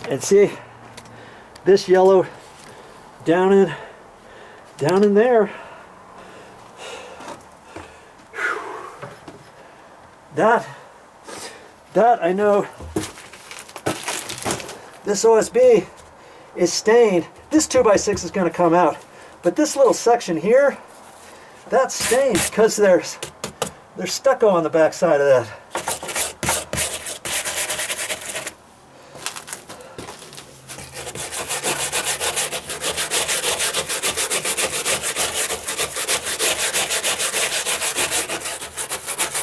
And see this yellow down in there. That I know this OSB is stained. This 2x6 is going to come out, but this little section here, that's stained because there's stucco on the back side of that.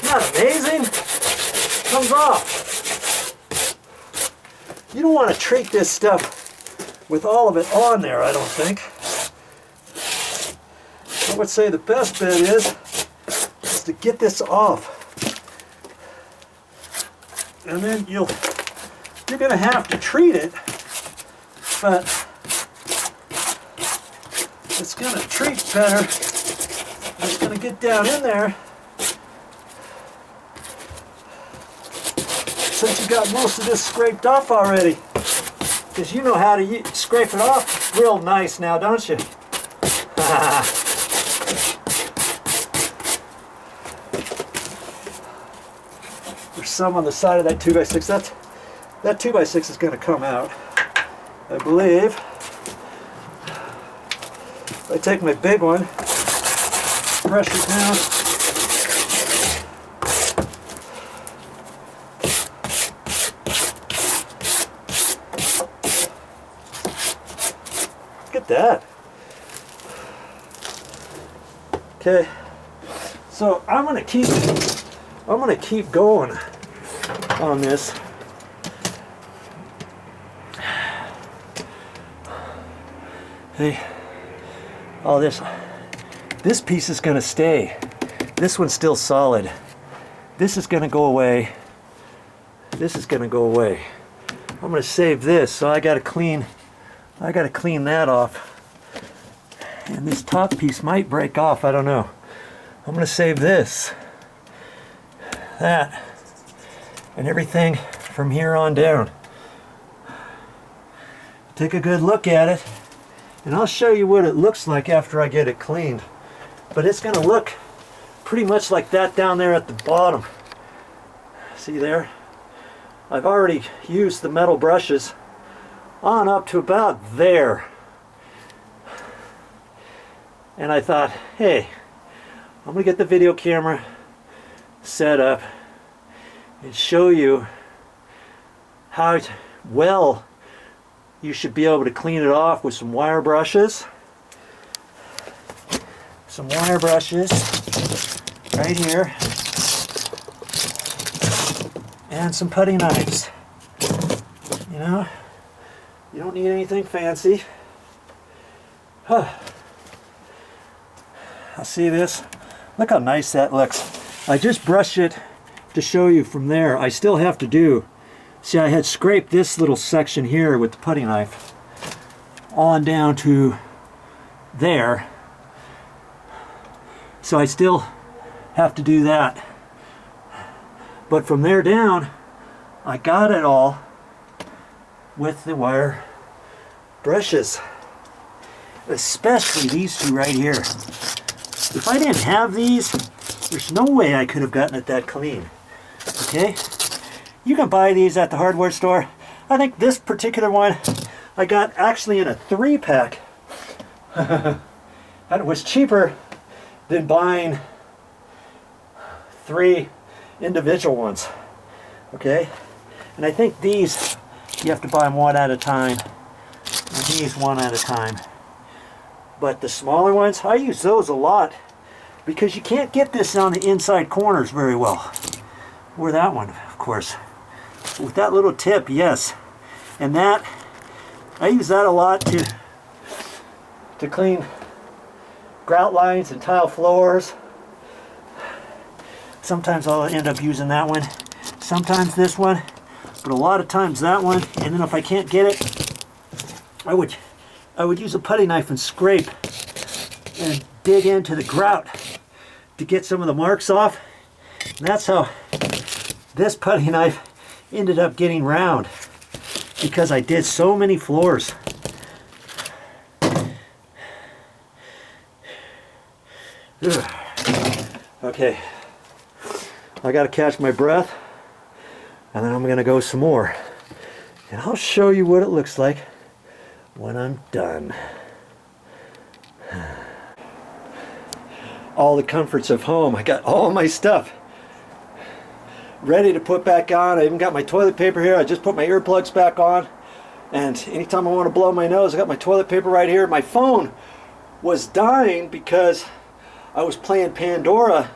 Isn't that amazing? Comes off. You don't want to treat this stuff with all of it on there, I don't think. I would say the best bet is to get this off. And then you're going to have to treat it, but it's going to treat better. It's going to get down in there. Since you got most of this scraped off already, because you know how to scrape it off real nice now, don't you? There's some on the side of that 2x6. That 2x6 is going to come out, I believe. I take my big one, brush it down. That. Okay, so I'm gonna keep going on this. Hey, all this piece is gonna stay. This one's still solid. This is gonna go away. This is gonna go away. I'm gonna save this, so I gotta clean that off. And this top piece might break off, I don't know. I'm going to save this, that, and everything from here on down. Take a good look at it, and I'll show you what it looks like after I get it cleaned. But it's going to look pretty much like that down there at the bottom. See there? I've already used the metal brushes on up to about there. And I thought, hey, I'm gonna get the video camera set up and show you how well you should be able to clean it off with some wire brushes. Some wire brushes right here, and some putty knives. You know, you don't need anything fancy. I see this. Look how nice that looks. I just brushed it to show you from there. I still have to do. See, I had scraped this little section here with the putty knife on down to there. So I still have to do that. But from there down, I got it all with the wire brushes. Especially these two right here. If I didn't have these, there's no way I could have gotten it that clean. Okay? You can buy these at the hardware store. I think this particular one I got actually in a 3-pack. And it was cheaper than buying 3 individual ones. Okay? And I think these, you have to buy them one at a time. And these one at a time. But the smaller ones, I use those a lot because you can't get this on the inside corners very well. Or that one, of course. With that little tip, yes. And that, I use that a lot to clean grout lines and tile floors. Sometimes I'll end up using that one. Sometimes this one. But a lot of times that one. And then if I can't get it, I would use a putty knife and scrape and dig into the grout to get some of the marks off. And that's how this putty knife ended up getting round. because I did so many floors. Ugh. Okay, I gotta catch my breath, and then I'm gonna go some more, and I'll show you what it looks like when I'm done. All the comforts of home. I got all my stuff ready to put back on. I even got my toilet paper here. I just put my earplugs back on, and anytime I want to blow my nose, I got my toilet paper right here. My phone was dying because I was playing Pandora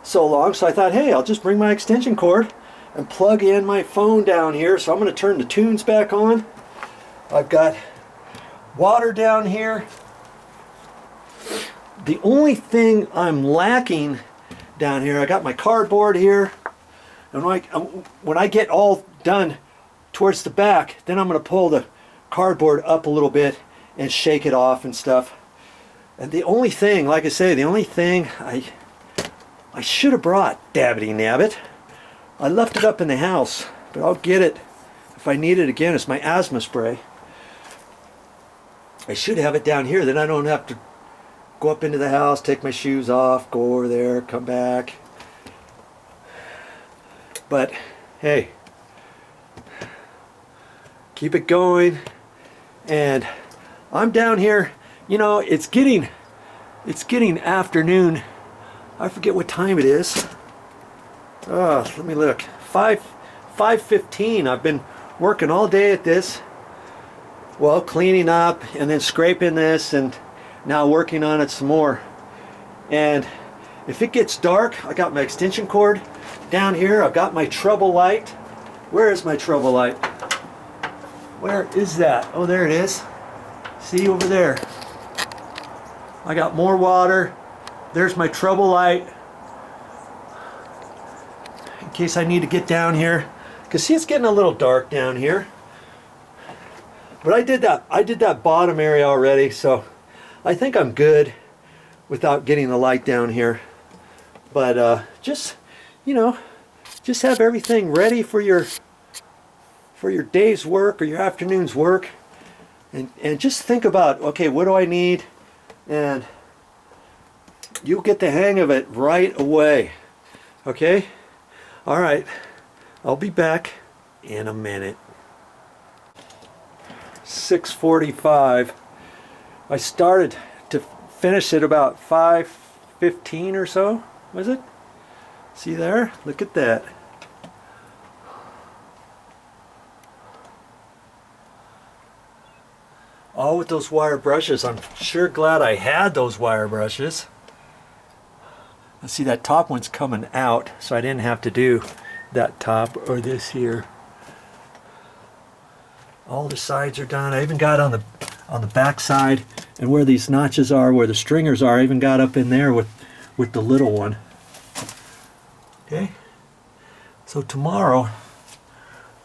so long, so I thought, hey, I'll just bring my extension cord and plug in my phone down here. So I'm going to turn the tunes back on. I've got water down here. The only thing I'm lacking down here, I got my cardboard here, and when I get all done towards the back, then I'm going to pull the cardboard up a little bit and shake it off and stuff. And the only thing, like I say, the only thing I should have brought, dabbity nabbit, I left it up in the house, but I'll get it if I need it again. It's my asthma spray. I should have it down here, then I don't have to go up into the house, take my shoes off, go over there, come back. But hey, keep it going. And I'm down here, you know, it's getting afternoon. I forget what time it is. Let me look. 5:15. I've been working all day at this. Well, cleaning up and then scraping this, and now working on it some more. And if it gets dark, I got my extension cord down here. I've got my trouble light. Where is my trouble light? Where is that? Oh, there it is. See over there. I got more water. There's my trouble light, in case I need to get down here. Because see, it's getting a little dark down here. But I did that bottom area already, so I think I'm good without getting the light down here. But just, you know, just have everything ready for your day's work or your afternoon's work, and just think about, okay, what do I need? And you'll get the hang of it right away. Okay? All right. I'll be back in a minute. 6:45. I started to finish at about 5:15 or so, was it? See there? Look at that. All with those wire brushes. I'm sure glad I had those wire brushes. Let's see, that top one's coming out, so I didn't have to do that top or this here. All the sides are done. I even got on the back side, and where these notches are, where the stringers are, I even got up in there with the little one. Okay, so tomorrow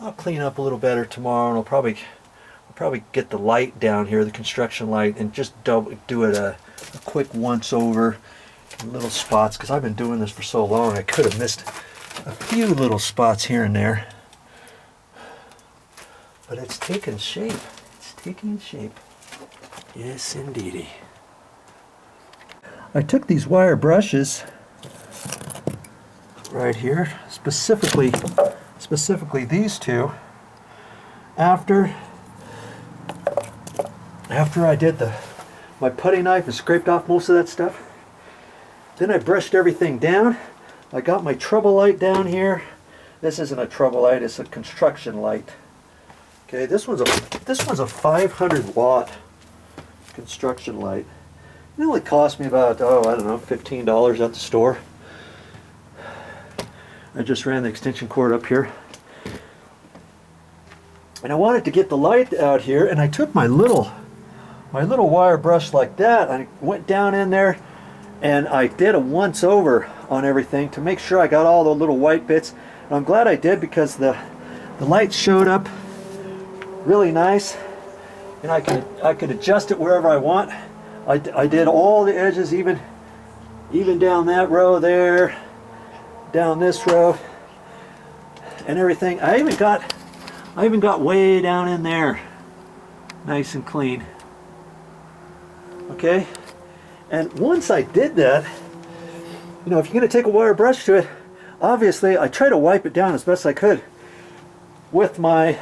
I'll clean up a little better tomorrow, and I'll probably get the light down here, the construction light, and just do it a quick once over in little spots, because I've been doing this for so long. I could have missed a few little spots here and there. But it's taking shape. It's taking shape. Yes, indeedy. I took these wire brushes right here, specifically these two, after I did my putty knife and scraped off most of that stuff. Then I brushed everything down. I got my trouble light down here. This isn't a trouble light, it's a construction light. Okay, this one's a 500 watt construction light. It only cost me about, I don't know, $15 at the store. I just ran the extension cord up here. And I wanted to get the light out here, and I took my little wire brush like that. I went down in there and I did a once over on everything to make sure I got all the little white bits. And I'm glad I did, because the light showed up really nice, and I could adjust it wherever I want. I did all the edges, even down that row there, down this row, and everything. I I even got way down in there, nice and clean. Okay, and once I did that, you know, if you're going to take a wire brush to it, obviously I try to wipe it down as best I could with my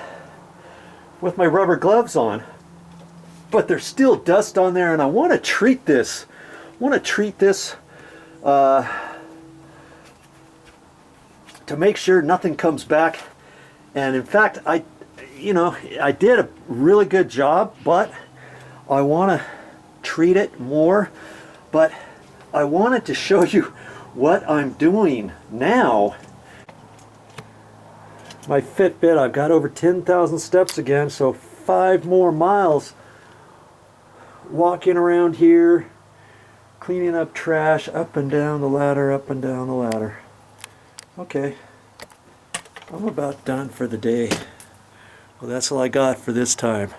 rubber gloves on, but there's still dust on there, and I want to treat this. To make sure nothing comes back. And in fact, I did a really good job, but I want to treat it more. But I wanted to show you what I'm doing now. My Fitbit, I've got over 10,000 steps again, so 5 more miles walking around here, cleaning up trash, up and down the ladder, up and down the ladder. Okay, I'm about done for the day. Well, that's all I got for this time,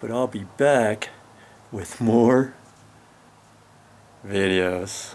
but I'll be back with more videos.